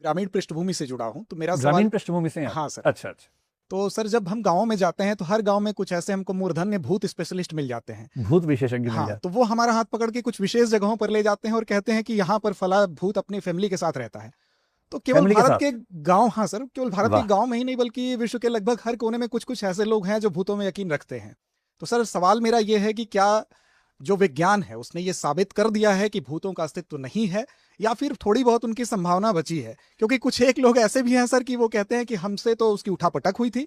ग्रामीण पृष्ठभूमि से जुड़ा हूँ, तो मेरा ग्रामीण सवाल। पृष्ठभूमि से हैं आप? हाँ सर। अच्छा अच्छा। तो सर जब हम गाँव में जाते हैं तो हर गाँव में कुछ ऐसे हमको मूर्धन्य भूत स्पेशलिस्ट मिल जाते हैं। भूत विशेषज्ञ मिल हाँ, जाते। तो वो हमारा हाथ पकड़ के कुछ विशेष जगहों पर ले जाते हैं और कहते हैं कि यहाँ पर फला भूत अपनी फैमिली के साथ रहता है। तो केवल फैमिली के भारत के साथ? गांव, हाँ सर, केवल भारत के वाह। गांव में ही नहीं बल्कि विश्व के लगभग हर कोने में कुछ कुछ ऐसे लोग हैं जो भूतों में यकीन रखते हैं। तो सर सवाल मेरा ये है कि क्या जो विज्ञान है उसने ये साबित कर दिया है कि भूतों का अस्तित्व नहीं है, या फिर थोड़ी बहुत उनकी संभावना बची है? क्योंकि कुछ एक लोग ऐसे भी हैं सर कि वो कहते हैं कि हमसे तो उसकी उठापटक हुई थी,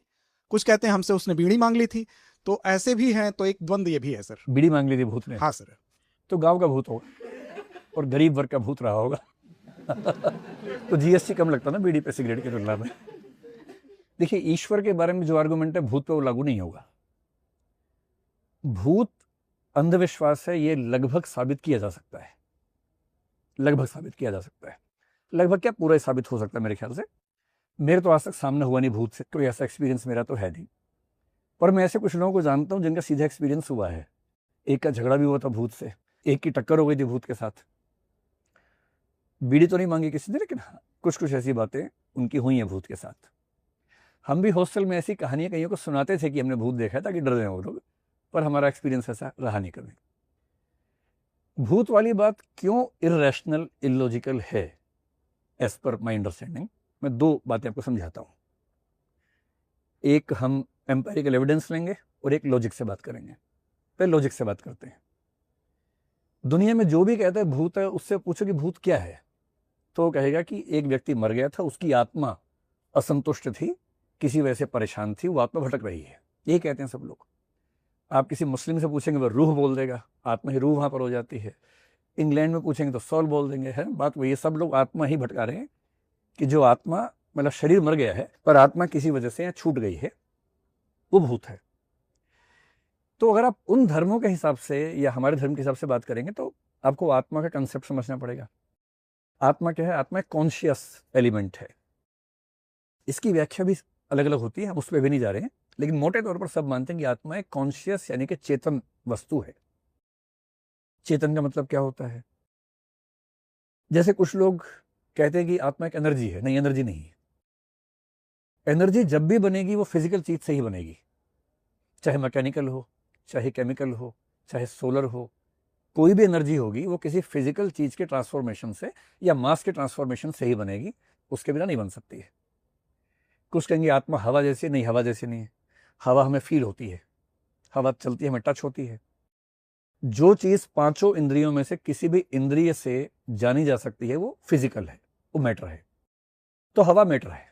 कुछ कहते हैं हमसे उसने बीड़ी मांग ली थी। तो ऐसे भी हैं, तो एक द्वंद्व ये भी है सर। बीड़ी मांग ली थी भूत ने? हाँ सर। तो गांव का भूत होगा और गरीब वर्ग का भूत रहा होगा। तो जीएसटी कम लगता ना बीड़ी पे सिगरेट की तुलना में। देखिए, ईश्वर के बारे में जो आर्गुमेंट है भूत पे वो लागू नहीं होगा। भूत अंधविश्वास है, ये लगभग साबित किया जा सकता है। लगभग साबित किया जा सकता है। लगभग क्या, पूरा ही साबित हो सकता है मेरे ख्याल से। मेरे तो आज तक सामने हुआ नहीं भूत से, कोई ऐसा एक्सपीरियंस मेरा तो है नहीं। पर मैं ऐसे कुछ लोगों को जानता हूं जिनका सीधा एक्सपीरियंस हुआ है। एक का झगड़ा भी हुआ था भूत से, एक की टक्कर हो गई थी भूत के साथ। बीड़ी तो नहीं मांगी किसी ने, लेकिन हाँ, कुछ कुछ ऐसी बातें उनकी हुई हैं भूत के साथ। हम भी हॉस्टल में ऐसी कहानियां कईयों को सुनाते थे कि हमने भूत देखा है ताकि डर जाए वो लोग, पर हमारा एक्सपीरियंस ऐसा रहा नहीं कभी। भूत वाली बात क्यों इररेशनल, इलॉजिकल है एज पर माई अंडरस्टैंडिंग, मैं दो बातें आपको समझाता हूं। एक हम एम्पेरिकल एविडेंस लेंगे और एक लॉजिक से बात करेंगे। पहले लॉजिक से बात करते हैं। दुनिया में जो भी कहता है भूत है, उससे पूछो कि भूत क्या है, तो वो कहेगा कि एक व्यक्ति मर गया था, उसकी आत्मा असंतुष्ट थी, किसी वजह से परेशान थी, वो आत्मा भटक रही है, ये कहते हैं सब लोग। आप किसी मुस्लिम से पूछेंगे वो रूह बोल देगा, आत्मा ही रूह वहां पर हो जाती है। इंग्लैंड में पूछेंगे तो सोल बोल देंगे। है बात वही, सब लोग आत्मा ही भटका रहे हैं कि जो आत्मा, मतलब शरीर मर गया है पर आत्मा किसी वजह से छूट गई है, वो भूत है। तो अगर आप उन धर्मों के हिसाब से या हमारे धर्म के हिसाब से बात करेंगे तो आपको आत्मा का कंसेप्ट समझना पड़ेगा। आत्मा क्या है? आत्मा एक कॉन्शियस एलिमेंट है। इसकी व्याख्या भी अलग अलग होती है, हम उस पर भी नहीं जा रहे हैं, लेकिन मोटे तौर पर सब मानते हैं कि आत्मा एक कॉन्शियस यानी कि चेतन वस्तु है। चेतन का मतलब क्या होता है? जैसे कुछ लोग कहते हैं कि आत्मा एक एनर्जी है। नहीं, एनर्जी नहीं है। एनर्जी जब भी बनेगी वो फिजिकल चीज से ही बनेगी, चाहे मैकेनिकल हो, चाहे केमिकल हो, चाहे सोलर हो। कोई भी एनर्जी होगी वो किसी फिजिकल चीज के ट्रांसफॉर्मेशन से या मास के ट्रांसफॉर्मेशन से ही बनेगी, उसके बिना नहीं बन सकती है। कुछ कहेंगे आत्मा हवा जैसी, नहीं, हवा जैसी नहीं है। हवा हमें फील होती है, हवा चलती है, हमें टच होती है। जो चीज पांचों इंद्रियों में से किसी भी इंद्रिय से जानी जा सकती है वो फिजिकल है, वो मैटर है। तो हवा मैटर है।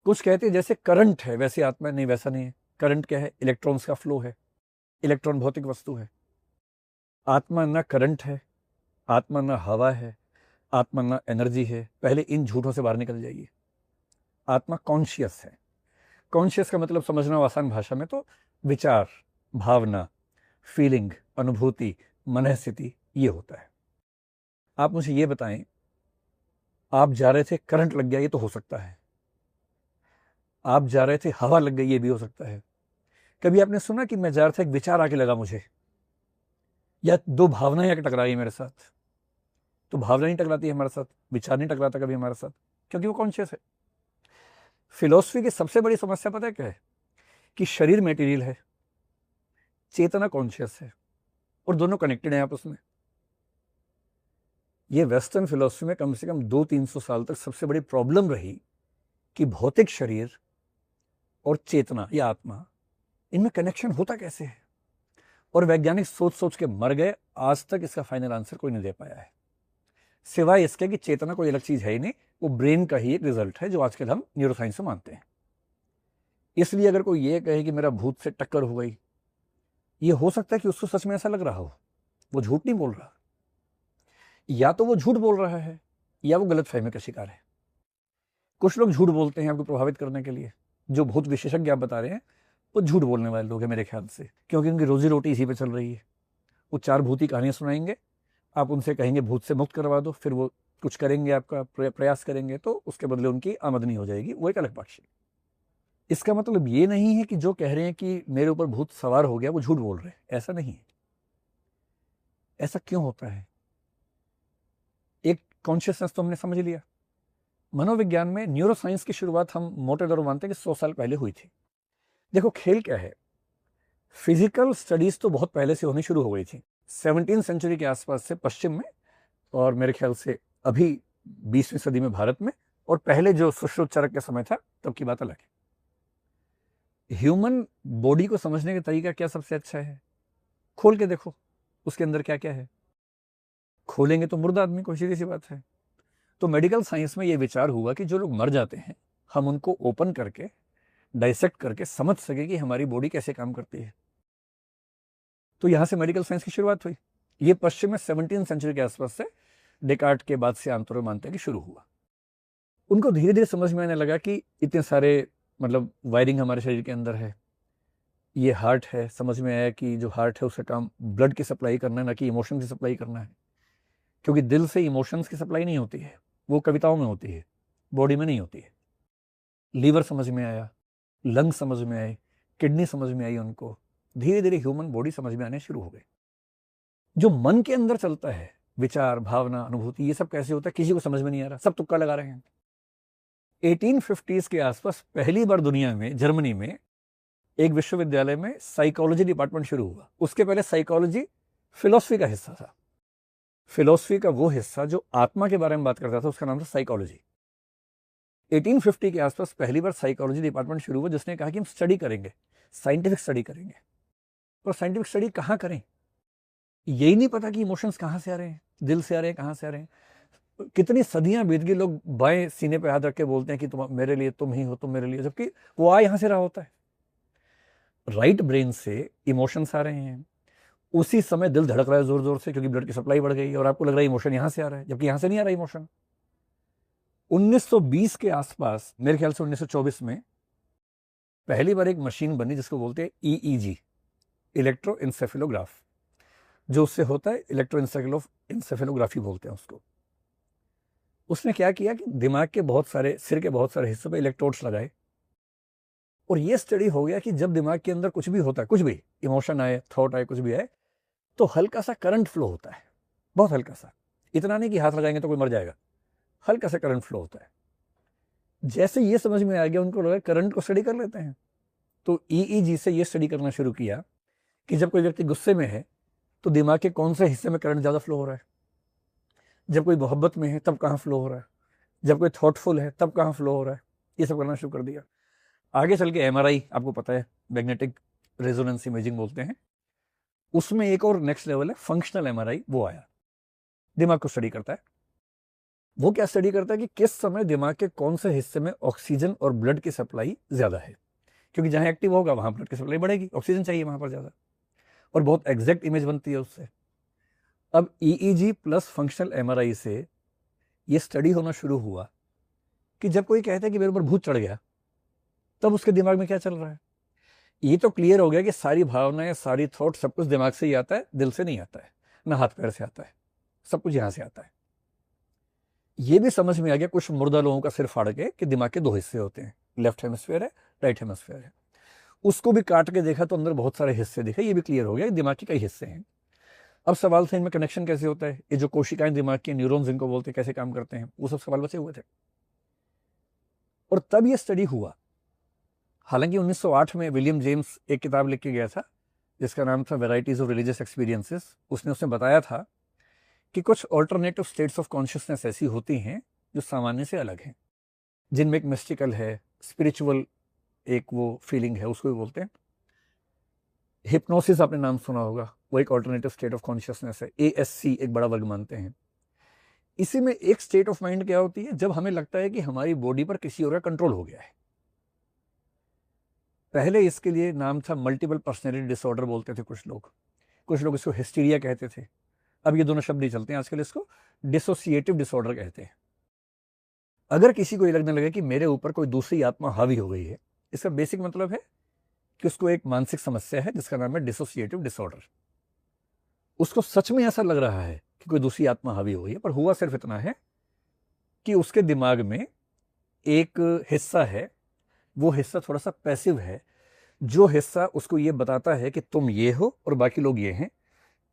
कुछ कहते हैं जैसे करंट है वैसे आत्मा, नहीं, वैसा नहीं है। करंट क्या है? इलेक्ट्रॉन्स का फ्लो है। इलेक्ट्रॉन भौतिक वस्तु है। आत्मा ना करंट है, आत्मा ना हवा है, आत्मा ना एनर्जी है। पहले इन झूठों से बाहर निकल जाइए। आत्मा कॉन्शियस है। कॉन्शियस का मतलब समझना हो आसान भाषा में तो विचार, भावना, फीलिंग, अनुभूति, मन स्थिति, ये होता है। आप मुझे ये बताएं, आप जा रहे थे, करंट लग गया, ये तो हो सकता है। आप जा रहे थे, हवा लग गई, ये भी हो सकता है। कभी आपने सुना कि मैं जा रहा था, एक विचार आके लगा मुझे, या दो भावनाएं आके टकराई मेरे साथ? तो भावना नहीं टकराती है हमारे साथ, विचार नहीं टकराता कभी हमारे साथ, क्योंकि वो कॉन्शियस है। फिलॉसफी की सबसे बड़ी समस्या पता है क्या है? कि शरीर मेटीरियल है, चेतना कॉन्शियस है, और दोनों कनेक्टेड हैं आपस में। ये वेस्टर्न फिलॉसफी में कम से कम 200-300 साल तक सबसे बड़ी प्रॉब्लम रही कि भौतिक शरीर और चेतना या आत्मा, इनमें कनेक्शन होता कैसे है। और वैज्ञानिक सोच सोच के मर गए, आज तक इसका फाइनल आंसर कोई नहीं दे पाया है, सिवाय इसके कि चेतना कोई अलग चीज है ही नहीं, वो ब्रेन का ही एक रिजल्ट है, जो आजकल हम न्यूरोसाइंस में मानते हैं। इसलिए अगर कोई ये कहे कि मेरा भूत से टक्कर हो गई, ये हो सकता है कि उसको सच में ऐसा लग रहा हो, वो झूठ नहीं बोल रहा। या तो वो झूठ बोल रहा है या वो गलत फहमी का शिकार है। कुछ लोग झूठ बोलते हैं आपको प्रभावित करने के लिए। जो भूत विशेषज्ञ आप बता रहे हैं वो झूठ बोलने वाले लोग हैं मेरे ख्याल से, क्योंकि उनकी रोजी रोटी इसी पे चल रही है। वो चार भूती कहानियां सुनाएंगे, आप उनसे कहेंगे भूत से मुक्त करवा दो, फिर वो कुछ करेंगे, आपका प्रयास करेंगे, तो उसके बदले उनकी आमदनी हो जाएगी, वो एक अलग पक्ष है। इसका मतलब ये नहीं है कि जो कह रहे हैं कि मेरे ऊपर भूत सवार हो गया वो झूठ बोल रहे हैं, ऐसा नहीं है। ऐसा क्यों होता है? एक कॉन्शियसनेस तो हमने समझ लिया, मनोविज्ञान में न्यूरोसाइंस की शुरुआत हम मोटे तौर पर मानते हैं कि 100 साल पहले हुई थी। देखो खेल क्या है, फिजिकल स्टडीज तो बहुत पहले से होनी शुरू हो गई थी, 17वीं सेंचुरी के आसपास से पश्चिम में, और मेरे ख्याल से अभी 20वीं सदी में भारत में, और पहले जो सुश्रुत चरक का समय था तब की बात अलग है। ह्यूमन बॉडी को समझने का तरीका क्या सबसे अच्छा है, खोल के देखो उसके अंदर क्या क्या है। खोलेंगे तो मुर्दा आदमी को, सीधी सी बात है। तो मेडिकल साइंस में ये विचार हुआ कि जो लोग मर जाते हैं हम उनको ओपन करके डाइसेक्ट करके समझ सके कि हमारी बॉडी कैसे काम करती है। तो यहां से मेडिकल साइंस की शुरुआत हुई। ये पश्चिम में 17वीं सेंचुरी के आसपास से डेकार्ट के बाद से आंतों मानते हैं कि शुरू हुआ। उनको धीरे धीरे समझ में आने लगा कि इतने सारे मतलब वायरिंग हमारे शरीर के अंदर है, ये हार्ट है, समझ में आया कि जो हार्ट है उसका काम ब्लड की सप्लाई करना है, ना कि इमोशन की सप्लाई करना है, क्योंकि दिल से इमोशंस की सप्लाई नहीं होती है, वो कविताओं में होती है, बॉडी में नहीं होती है। लीवर समझ में आया, लंग समझ में आए, किडनी समझ में आई, उनको धीरे धीरे ह्यूमन बॉडी समझ में आने शुरू हो गई। जो मन के अंदर चलता है, विचार, भावना, अनुभूति, ये सब कैसे होता है किसी को समझ में नहीं आ रहा, सब तुक्का लगा रहे हैं। 1850s के आसपास पहली बार दुनिया में जर्मनी में एक विश्वविद्यालय में साइकोलॉजी डिपार्टमेंट शुरू हुआ। उसके पहले साइकोलॉजी फिलॉसफी का हिस्सा था। फिलॉसफी का वो हिस्सा जो आत्मा के बारे में बात करता था उसका नाम था साइकोलॉजी। 1850 के आसपास पहली बार साइकोलॉजी डिपार्टमेंट शुरू हुआ, जिसने कहा कि हम स्टडी करेंगे, साइंटिफिक स्टडी करेंगे। और साइंटिफिक स्टडी कहाँ करें, यही नहीं पता कि इमोशंस कहाँ से आ रहे हैं, दिल से आ रहे हैं, कहाँ से आ रहे हैं। कितनी सदियां बीत गई, लोग बाएं सीने पे हाथ रख के बोलते हैं कि तुम मेरे लिए, तुम ही हो, तुम मेरे लिए, जबकि वो आ यहां से रहा होता है। राइट ब्रेन से इमोशंस आ रहे हैं, उसी समय दिल धड़क रहा है जोर जोर से, क्योंकि ब्लड की सप्लाई बढ़ गई, और आपको लग रहा है इमोशन यहां से आ रहा है, जबकि यहां से नहीं आ रहा इमोशन। 1920 के आसपास, मेरे ख्याल से 1924 में पहली बार एक मशीन बनी जिसको बोलते हैं EEG, इलेक्ट्रो इंसेफेलोग्राफ, जो उससे होता है इलेक्ट्रो इंसेफेलोग्राफी बोलते हैं उसको। उसने क्या किया कि दिमाग के बहुत सारे, सिर के बहुत सारे हिस्सों पे इलेक्ट्रोड्स लगाए, और ये स्टडी हो गया कि जब दिमाग के अंदर कुछ भी होता है, कुछ भी इमोशन आए, थॉट आए, कुछ भी आए, तो हल्का सा करंट फ्लो होता है, बहुत हल्का सा, इतना नहीं कि हाथ लगाएंगे तो कोई मर जाएगा, हल्का सा करंट फ्लो होता है। जैसे ये समझ में आ गया, उनको लगा करंट को स्टडी कर लेते हैं। तो EEG से ये स्टडी करना शुरू किया कि जब कोई व्यक्ति गुस्से में है तो दिमाग के कौन से हिस्से में करंट ज़्यादा फ्लो हो रहा है, जब कोई मोहब्बत में है तब कहाँ फ्लो हो रहा है, जब कोई थॉटफुल है तब कहाँ फ्लो हो रहा है। ये सब करना शुरू कर दिया। आगे चल के MRI, आपको पता है, मैग्नेटिक रेजोनेंस इमेजिंग बोलते हैं, उसमें एक और नेक्स्ट लेवल है फंक्शनल MRI, वो आया, दिमाग को स्टडी करता है। वो क्या स्टडी करता है कि किस समय दिमाग के कौन से हिस्से में ऑक्सीजन और ब्लड की सप्लाई ज्यादा है, क्योंकि जहां एक्टिव होगा वहां ब्लड की सप्लाई बढ़ेगी, ऑक्सीजन चाहिए वहां पर ज्यादा, और बहुत एग्जैक्ट इमेज बनती है उससे। अब EEG प्लस फंक्शनल MRI से ये स्टडी होना शुरू हुआ कि जब कोई कहता है कि मेरे ऊपर भूत चढ़ गया, तब उसके दिमाग में क्या चल रहा है। ये तो क्लियर हो गया कि सारी भावनाएं, सारी थॉट, सब कुछ दिमाग से ही आता है, दिल से नहीं आता है, ना हाथ पैर से आता है, सब कुछ यहां से आता है। ये भी समझ में आ गया कुछ मुर्दा लोगों का सिर फाड़ के कि दिमाग के 2 हिस्से होते हैं, लेफ्ट हेमिस्फीयर है, राइट हेमिस्फीयर है। उसको भी काट के देखा तो अंदर बहुत सारे हिस्से दिखे, ये भी क्लियर हो गया कि दिमाग के कई हिस्से हैं। अब सवाल था इनमें कनेक्शन कैसे होता है, ये जो कोशिकाएं दिमाग की, न्यूरॉन्स इनको बोलते हैं, कैसे काम करते हैं, वो सब सवाल बचे हुए थे। और तब ये स्टडी हुआ। हालांकि 1908 में विलियम जेम्स एक किताब लिख के गया था जिसका नाम था वेराइटीज ऑफ रिलीजियस एक्सपीरियंसेस। उसने बताया था कि कुछ ऑल्टरनेटिव स्टेट्स ऑफ कॉन्शियसनेस ऐसी होती हैं जो सामान्य से अलग हैं, जिनमें एक मिस्टिकल है, स्पिरिचुअल एक वो फीलिंग है, उसको भी बोलते हैं। हिप्नोसिस आपने नाम सुना होगा, वो एक ऑल्टरनेटिव स्टेट ऑफ कॉन्शियसनेस है, ASC एक बड़ा वर्ग मानते हैं। इसी में एक स्टेट ऑफ माइंड क्या होती है, जब हमें लगता है कि हमारी बॉडी पर किसी और का कंट्रोल हो गया है। पहले इसके लिए नाम था मल्टीपल पर्सनैलिटी डिसऑर्डर बोलते थे कुछ लोग इसको हिस्टीरिया कहते थे। अब ये दोनों शब्द नहीं चलते हैं आजकल, इसको डिसोसिएटिव डिसऑर्डर कहते हैं। अगर किसी को ये लगने लगे कि मेरे ऊपर कोई दूसरी आत्मा हावी हो गई है, इसका बेसिक मतलब है कि उसको एक मानसिक समस्या है जिसका नाम है डिसोसिएटिव डिसऑर्डर। उसको सच में ऐसा लग रहा है कि कोई दूसरी आत्मा हावी हो गई है, पर हुआ सिर्फ इतना है कि उसके दिमाग में एक हिस्सा है, वो हिस्सा थोड़ा सा पैसिव है, जो हिस्सा उसको ये बताता है कि तुम ये हो और बाकी लोग ये हैं,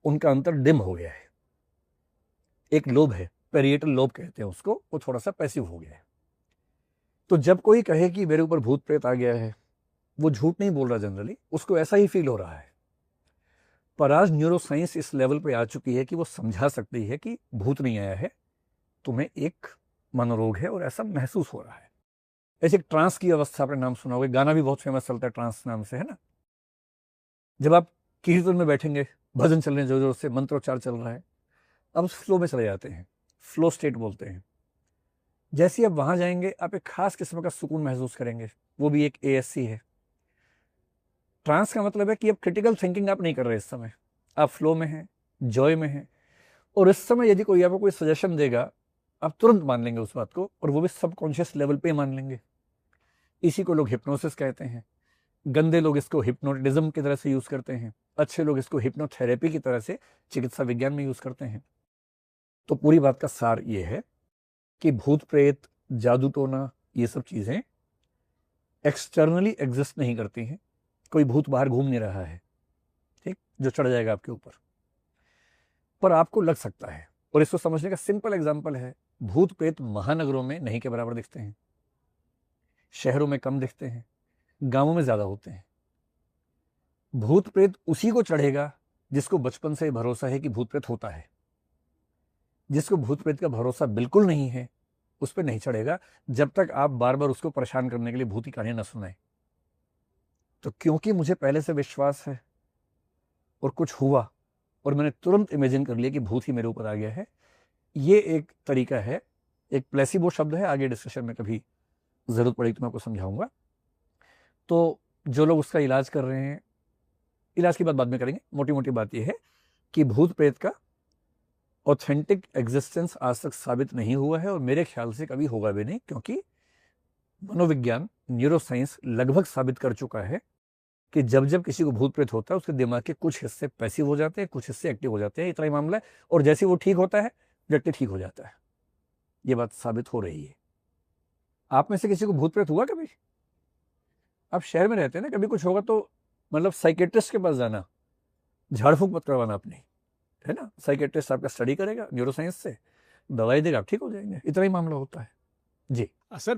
उनका अंतर डिम हो गया है। एक लोब है, पेरिएटल लोब कहते हैं उसको, वो थोड़ा सा पैसिव हो गया है। तो जब कोई कहे कि मेरे ऊपर भूत प्रेत आ गया है, वो झूठ नहीं बोल रहा, जनरली उसको ऐसा ही फील हो रहा है। पर आज न्यूरोसाइंस इस लेवल पे आ चुकी है कि वो समझा सकती है कि भूत नहीं आया है, तुम्हें एक मनोरोग है और ऐसा महसूस हो रहा है। ऐसे एक ट्रांस की अवस्था, आपने नाम सुना होगा, गाना भी बहुत फेमस चलता है ट्रांस नाम से, है ना। जब आप कीर्तन में बैठेंगे, भजन चल रहे हैं, जोर जोर से मंत्रोच्चार चल रहा है, अब फ्लो में चले जाते हैं, फ्लो स्टेट बोलते हैं। जैसे आप वहां जाएंगे, आप एक खास किस्म का सुकून महसूस करेंगे, वो भी एक ASC है। ट्रांस का मतलब है कि अब क्रिटिकल थिंकिंग आप नहीं कर रहे, इस समय आप फ्लो में हैं, जॉय में हैं, और इस समय यदि कोई आपको कोई सजेशन देगा, आप तुरंत मान लेंगे उस बात को, और वो भी सबकॉन्शियस लेवल पे मान लेंगे। इसी को लोग हिप्नोसिस कहते हैं। गंदे लोग इसको हिप्नोटिज्म की तरह से यूज करते हैं, अच्छे लोग इसको हिप्नोथेरेपी की तरह से चिकित्सा विज्ञान में यूज करते हैं। तो पूरी बात का सार ये है कि भूत प्रेत, जादू टोना, ये सब चीजें एक्सटर्नली एग्जिस्ट नहीं करती हैं। कोई भूत बाहर घूम नहीं रहा है, ठीक, जो चढ़ जाएगा आपके ऊपर, पर आपको लग सकता है। और इसको समझने का सिंपल एग्जांपल है, भूत प्रेत महानगरों में नहीं के बराबर दिखते हैं, शहरों में कम दिखते हैं, गांवों में ज्यादा होते हैं। भूत प्रेत उसी को चढ़ेगा जिसको बचपन से भरोसा है कि भूत प्रेत होता है। जिसको भूत प्रेत का भरोसा बिल्कुल नहीं है, उस पर नहीं चढ़ेगा जब तक आप बार बार उसको परेशान करने के लिए भूत की कहानियां न सुनाए। तो क्योंकि मुझे पहले से विश्वास है और कुछ हुआ और मैंने तुरंत इमेजिन कर लिया कि भूत ही मेरे ऊपर आ गया है, ये एक तरीका है। एक प्लेसिबो शब्द है, आगे डिस्कशन में कभी जरूरत पड़ेगी तो मैं आपको समझाऊंगा। तो जो लोग उसका इलाज कर रहे हैं, इलाज की बात बाद में करेंगे, मोटी मोटी बात यह है कि भूत प्रेत का ऑथेंटिक एग्जिस्टेंस आज तक साबित नहीं हुआ है, और मेरे ख्याल से कभी होगा भी नहीं, क्योंकि मनोविज्ञान, न्यूरोसाइंस लगभग साबित कर चुका है कि जब जब किसी को भूत प्रेत होता है, उसके दिमाग के कुछ हिस्से पैसिव हो जाते हैं, कुछ हिस्से एक्टिव हो जाते हैं, इतना ही मामला है। और जैसे वो ठीक होता है, व्यक्ति ठीक हो जाता है। ये बात साबित हो रही है। आप में से किसी को भूत प्रेत हुआ कभी? आप शहर में रहते हैं ना, कभी कुछ होगा तो मतलब साइकेट्रिस्ट के पास जाना, झाड़ फूक मत करवाना अपनी, है ना। साइकेट्रिस्ट आपका स्टडी करेगा न्यूरोसाइंस से, दवाई देगा, आप ठीक हो जाएंगे, इतना ही मामला होता है जी। सर